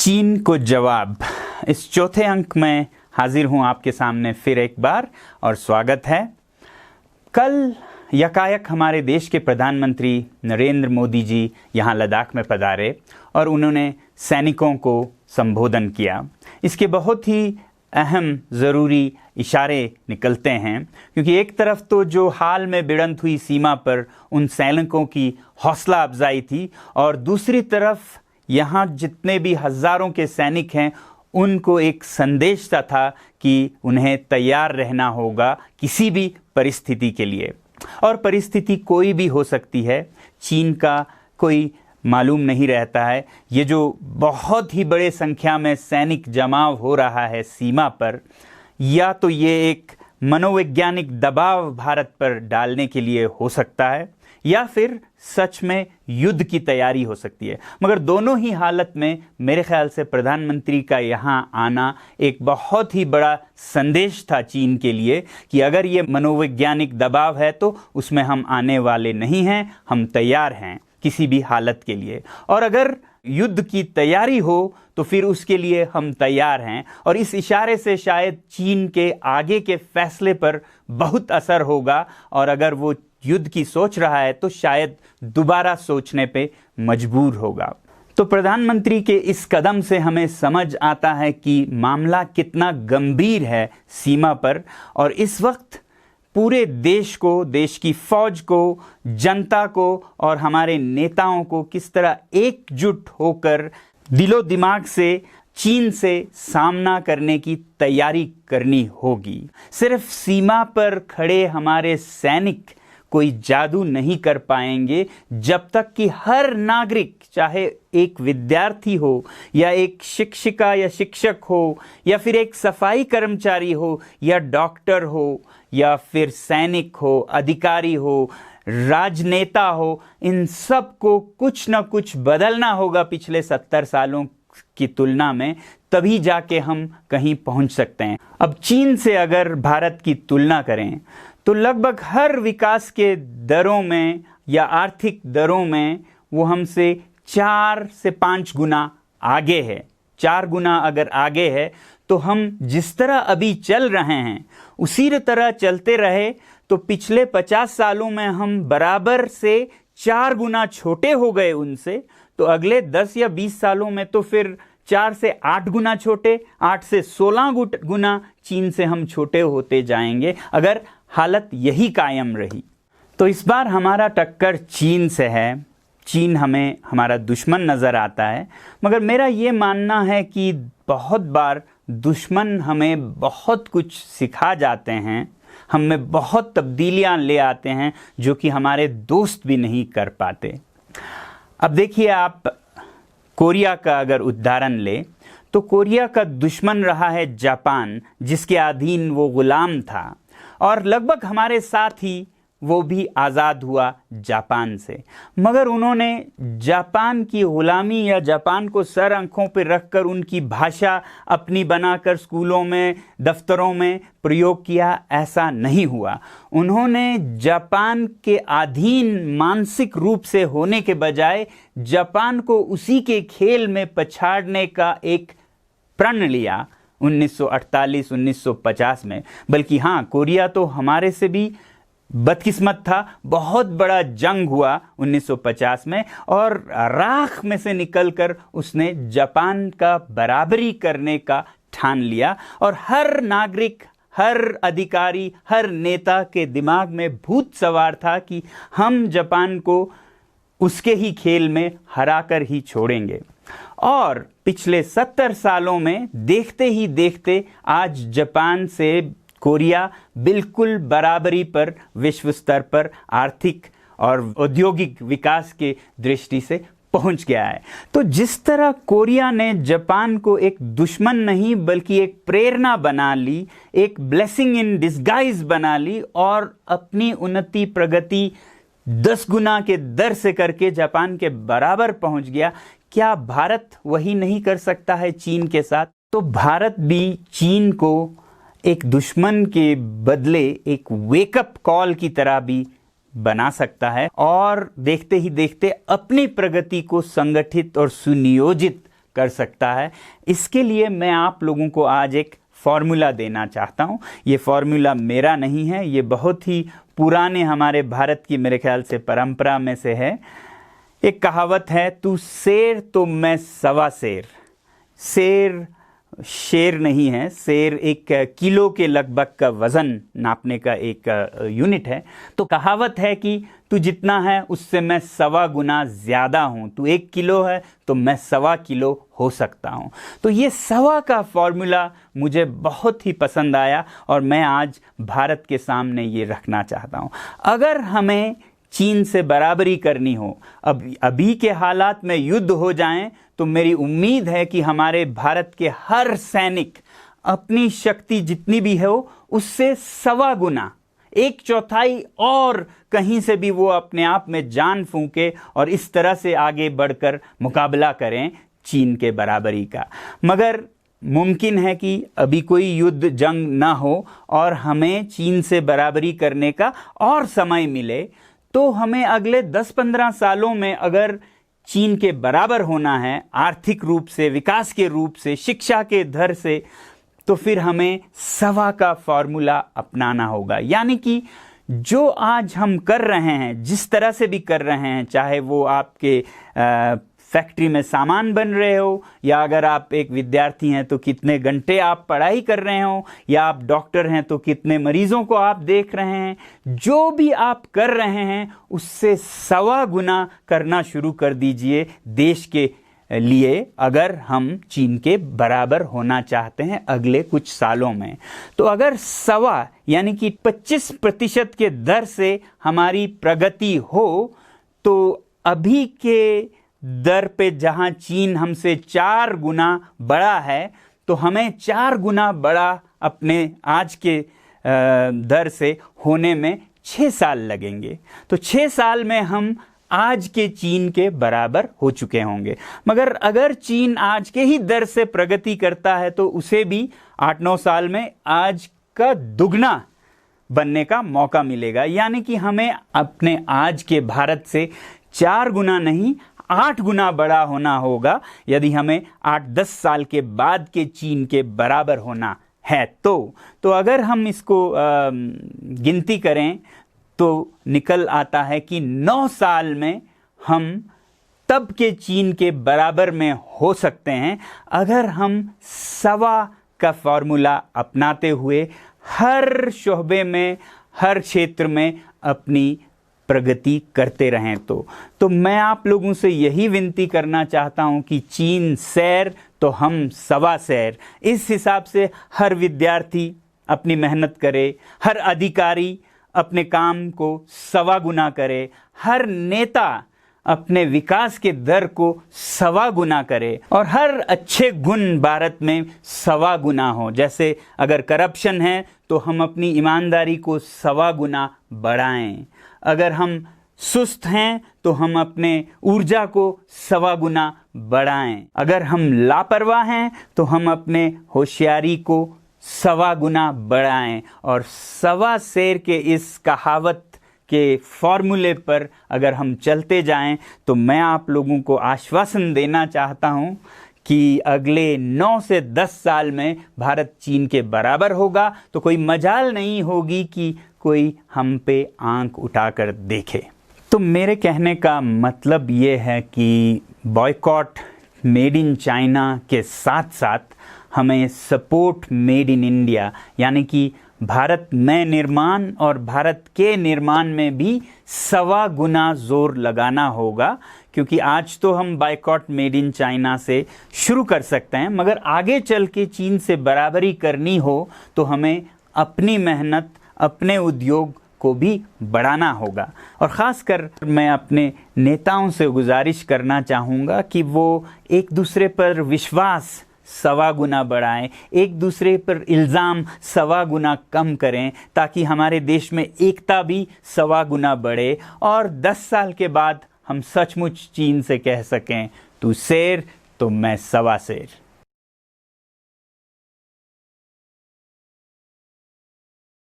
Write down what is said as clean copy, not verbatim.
चीन को जवाब, इस चौथे अंक में हाजिर हूं आपके सामने फिर एक बार और स्वागत है। कल यकायक हमारे देश के प्रधानमंत्री नरेंद्र मोदी जी यहां लद्दाख में पधारे और उन्होंने सैनिकों को संबोधन किया। इसके बहुत ही अहम ज़रूरी इशारे निकलते हैं, क्योंकि एक तरफ तो जो हाल में भिड़ंत हुई सीमा पर उन सैनिकों की हौसला अफजाई थी और दूसरी तरफ यहाँ जितने भी हज़ारों के सैनिक हैं उनको एक संदेश था कि उन्हें तैयार रहना होगा किसी भी परिस्थिति के लिए। और परिस्थिति कोई भी हो सकती है, चीन का कोई मालूम नहीं रहता है। ये जो बहुत ही बड़े संख्या में सैनिक जमाव हो रहा है सीमा पर, या तो ये एक मनोवैज्ञानिक दबाव भारत पर डालने के लिए हो सकता है या फिर सच में युद्ध की तैयारी हो सकती है। मगर दोनों ही हालत में मेरे ख्याल से प्रधानमंत्री का यहाँ आना एक बहुत ही बड़ा संदेश था चीन के लिए कि अगर ये मनोवैज्ञानिक दबाव है तो उसमें हम आने वाले नहीं हैं, हम तैयार हैं किसी भी हालत के लिए। और अगर युद्ध की तैयारी हो तो फिर उसके लिए हम तैयार हैं। और इस इशारे से शायद चीन के आगे के फैसले पर बहुत असर होगा, और अगर वो युद्ध की सोच रहा है तो शायद दोबारा सोचने पे मजबूर होगा। तो प्रधानमंत्री के इस कदम से हमें समझ आता है कि मामला कितना गंभीर है सीमा पर, और इस वक्त पूरे देश को, देश की फौज को, जनता को और हमारे नेताओं को किस तरह एकजुट होकर दिलो दिमाग से चीन से सामना करने की तैयारी करनी होगी। सिर्फ सीमा पर खड़े हमारे सैनिक कोई जादू नहीं कर पाएंगे जब तक कि हर नागरिक, चाहे एक विद्यार्थी हो या एक शिक्षिका या शिक्षक हो या फिर एक सफाई कर्मचारी हो या डॉक्टर हो या फिर सैनिक हो, अधिकारी हो, राजनेता हो, इन सब को कुछ न कुछ बदलना होगा पिछले 70 सालों की तुलना में, तभी जाके हम कहीं पहुंच सकते हैं। अब चीन से अगर भारत की तुलना करें तो लगभग हर विकास के दरों में या आर्थिक दरों में वो हमसे 4 से 5 गुना आगे है। 4 गुना अगर आगे है तो हम जिस तरह अभी चल रहे हैं उसी तरह चलते रहे तो पिछले 50 सालों में हम बराबर से 4 गुना छोटे हो गए उनसे, तो अगले 10 या 20 सालों में तो फिर 4 से 8 गुना छोटे, 8 से 16 गुना चीन से हम छोटे होते जाएंगे अगर हालत यही कायम रही। तो इस बार हमारा टक्कर चीन से है। चीन हमें हमारा दुश्मन नज़र आता है, मगर मेरा ये मानना है कि बहुत बार दुश्मन हमें बहुत कुछ सिखा जाते हैं, हमें बहुत तब्दीलियां ले आते हैं जो कि हमारे दोस्त भी नहीं कर पाते। अब देखिए, आप कोरिया का अगर उदाहरण ले तो कोरिया का दुश्मन रहा है जापान, जिसके अधीन वो गुलाम था, और लगभग हमारे साथ ही वो भी आज़ाद हुआ जापान से। मगर उन्होंने जापान की गुलामी या जापान को सर आंखों पर रखकर उनकी भाषा अपनी बनाकर स्कूलों में, दफ्तरों में प्रयोग किया, ऐसा नहीं हुआ। उन्होंने जापान के अधीन मानसिक रूप से होने के बजाय जापान को उसी के खेल में पछाड़ने का एक प्रण लिया 1948-1950 में। बल्कि हाँ, कोरिया तो हमारे से भी बदकिस्मत था। बहुत बड़ा जंग हुआ 1950 में और राख में से निकलकर उसने जापान का बराबरी करने का ठान लिया, और हर नागरिक, हर अधिकारी, हर नेता के दिमाग में भूत सवार था कि हम जापान को उसके ही खेल में हराकर ही छोड़ेंगे। और पिछले 70 सालों में देखते ही देखते आज जापान से कोरिया बिल्कुल बराबरी पर विश्व स्तर पर आर्थिक और औद्योगिक विकास के दृष्टि से पहुंच गया है। तो जिस तरह कोरिया ने जापान को एक दुश्मन नहीं बल्कि एक प्रेरणा बना ली, एक ब्लेसिंग इन डिस्गाइज बना ली और अपनी उन्नति प्रगति 10 गुना के दर से करके जापान के बराबर पहुंच गया, क्या भारत वही नहीं कर सकता है चीन के साथ? तो भारत भी चीन को एक दुश्मन के बदले एक वेकअप कॉल की तरह भी बना सकता है और देखते ही देखते अपनी प्रगति को संगठित और सुनियोजित कर सकता है। इसके लिए मैं आप लोगों को आज एक फॉर्मूला देना चाहता हूँ। ये फॉर्मूला मेरा नहीं है, ये बहुत ही पुराने हमारे भारत की मेरे ख्याल से परंपरा में से है। एक कहावत है, तू शेर तो मैं सवा शेर। शेर शेर नहीं है, शेर एक किलो के लगभग का वज़न नापने का एक यूनिट है। तो कहावत है कि तू जितना है उससे मैं सवा गुना ज़्यादा हूँ। तू 1 किलो है तो मैं सवा किलो हो सकता हूँ। तो ये सवा का फॉर्मूला मुझे बहुत ही पसंद आया और मैं आज भारत के सामने ये रखना चाहता हूँ। अगर हमें चीन से बराबरी करनी हो, अभी के हालात में युद्ध हो जाएं, तो मेरी उम्मीद है कि हमारे भारत के हर सैनिक अपनी शक्ति जितनी भी हो उससे सवा गुना, 1/4 और कहीं से भी वो अपने आप में जान फूंके और इस तरह से आगे बढ़कर मुकाबला करें चीन के बराबरी का। मगर मुमकिन है कि अभी कोई युद्ध जंग ना हो और हमें चीन से बराबरी करने का और समय मिले, तो हमें अगले 10-15 सालों में अगर चीन के बराबर होना है आर्थिक रूप से, विकास के रूप से, शिक्षा के दर से, तो फिर हमें सवा का फॉर्मूला अपनाना होगा। यानी कि जो आज हम कर रहे हैं, जिस तरह से भी कर रहे हैं, चाहे वो आपके फैक्ट्री में सामान बन रहे हो, या अगर आप एक विद्यार्थी हैं तो कितने घंटे आप पढ़ाई कर रहे हो, या आप डॉक्टर हैं तो कितने मरीजों को आप देख रहे हैं, जो भी आप कर रहे हैं उससे सवा गुना करना शुरू कर दीजिए देश के लिए, अगर हम चीन के बराबर होना चाहते हैं अगले कुछ सालों में। तो अगर सवा यानी कि 25% के दर से हमारी प्रगति हो, तो अभी के दर पे जहां चीन हमसे 4 गुना बड़ा है, तो हमें 4 गुना बड़ा अपने आज के दर से होने में 6 साल लगेंगे। तो 6 साल में हम आज के चीन के बराबर हो चुके होंगे। मगर अगर चीन आज के ही दर से प्रगति करता है तो उसे भी 8-9 साल में आज का दुगना बनने का मौका मिलेगा। यानी कि हमें अपने आज के भारत से 4 गुना नहीं 8 गुना बड़ा होना होगा यदि हमें 8-10 साल के बाद के चीन के बराबर होना है। तो अगर हम इसको गिनती करें तो निकल आता है कि 9 साल में हम तब के चीन के बराबर में हो सकते हैं, अगर हम सवा का फॉर्मूला अपनाते हुए हर शोबे में, हर क्षेत्र में अपनी प्रगति करते रहें। तो मैं आप लोगों से यही विनती करना चाहता हूं कि चीन सैर तो हम सवा सैर, इस हिसाब से हर विद्यार्थी अपनी मेहनत करे, हर अधिकारी अपने काम को सवा गुना करे, हर नेता अपने विकास के दर को सवा गुना करे, और हर अच्छे गुण भारत में सवा गुना हो। जैसे अगर करप्शन है तो हम अपनी ईमानदारी को सवा गुना बढ़ाएं, अगर हम सुस्त हैं तो हम अपने ऊर्जा को सवा गुना बढ़ाएं, अगर हम लापरवाह हैं तो हम अपने होशियारी को सवा गुना बढ़ाएं। और सवा शेर के इस कहावत के फॉर्मूले पर अगर हम चलते जाएं तो मैं आप लोगों को आश्वासन देना चाहता हूं कि अगले 9 से 10 साल में भारत चीन के बराबर होगा। तो कोई मजाल नहीं होगी कि कोई हम पे आंख उठाकर देखे। तो मेरे कहने का मतलब ये है कि बॉयकॉट मेड इन चाइना के साथ साथ हमें सपोर्ट मेड इन इंडिया, यानी कि भारत में निर्माण और भारत के निर्माण में भी सवा गुना जोर लगाना होगा। क्योंकि आज तो हम बायकॉट मेड इन चाइना से शुरू कर सकते हैं, मगर आगे चल के चीन से बराबरी करनी हो तो हमें अपनी मेहनत, अपने उद्योग को भी बढ़ाना होगा। और ख़ासकर मैं अपने नेताओं से गुजारिश करना चाहूँगा कि वो एक दूसरे पर विश्वास सवा गुना बढ़ाएं, एक दूसरे पर इल्ज़ाम सवा गुना कम करें, ताकि हमारे देश में एकता भी सवा गुना बढ़े और 10 साल के बाद हम सचमुच चीन से कह सकें, तू शेर तो मैं सवा शेर।